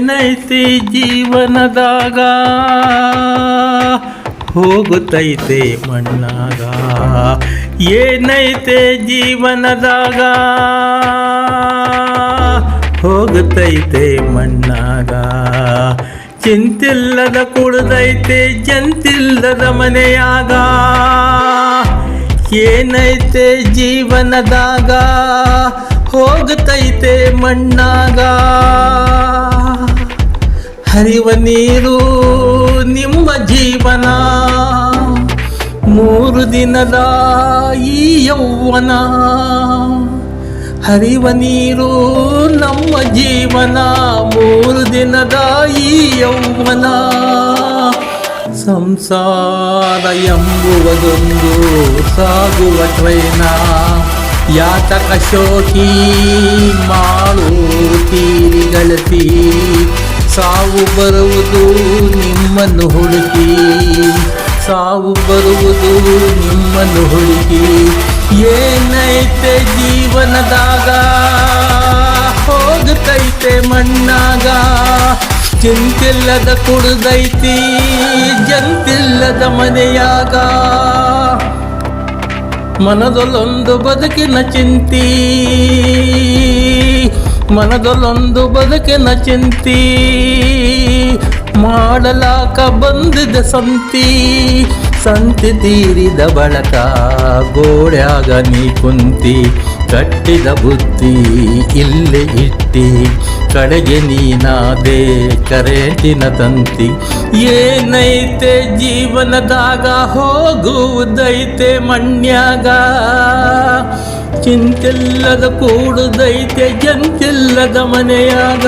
ಏನೈತಿ ಜೀವನದಾಗ ಹೋಗುತ್ತೈತೆ ಮಣ್ಣಾಗ. ಏನೈತೆ ಜೀವನದಾಗ ಹೋಗುತ್ತೈತೆ ಮಣ್ಣಾಗ. ಚಿಂತಿಲ್ಲದ ಕುಡ್ದೈತೆ ಜಂತಿಲ್ಲದ ಮನೆಯಾಗ. ಏನೈತೆ ಜೀವನದಾಗ ಹೋಗುತ್ತೈತೆ ಮಣ್ಣಾಗ. ಹರಿವ ನೀರು ನಿಮ್ಮ ಜೀವನ, 3 ದಿನದ ಈ ಯೌವನ. ಹರಿವ ನೀರು ನಮ್ಮ ಜೀವನ, 3 ದಿನದ ಈ ಯೌವನ. ಸಂಸಾರ ಎಂಬುವುದೊಂದು ಸಾಗುವ ಟ್ರೈನ. ಯಾತಕ ಶೋಕಿ ಮಾಡುತ್ತೀರಿ ಗೆಳತಿ, ಸಾವು ಬರುವುದು ನಿಮ್ಮನ್ನು ಹುಡುಕಿ. ಸಾವು ಬರುವುದು ನಿಮ್ಮನ್ನು ಹುಡುಕಿ. ಏನೈತೆ ಜೀವನದಾಗ ಹೋಗುತ್ತೈತೆ ಮಣ್ಣಾಗ. ಚಿಂತಿಲ್ಲದ ಕುಡ್ದೈತಿ ಜಂತಿಲ್ಲದ ಮನೆಯಾಗ. ಮನದಲ್ಲೊಂದು ಬದುಕಿನ ಚಿಂತಿ, ಮನದಲ್ಲೊಂದು ಬದುಕಿನ ಚಿಂತಿ. ಮಾಡಲಾಕ ಬಂದಿದ ಸಂತಿ, ಸಂತಿ ತೀರಿದ ಬಳಕ ಗೋಡ್ಯಾಗ ನೀ ಕುಂತಿ. ಕಟ್ಟಿದ ಬುದ್ಧಿ ಇಲ್ಲೇ ಇಟ್ಟಿ, ಕಡೆಗೆ ನೀನಾದೆ ಕರೆಂಟಿನ ತಂತಿ. ಏನೈತೆ ಜೀವನದಾಗ ಹೋಗುವುದೈತೆ ಮಣ್ಯಾಗ. ಚಿಂತಿಲ್ಲದ ಕೂಡುದೈತೆ ಜಂತಿಲ್ಲದ ಮನೆಯಾಗ.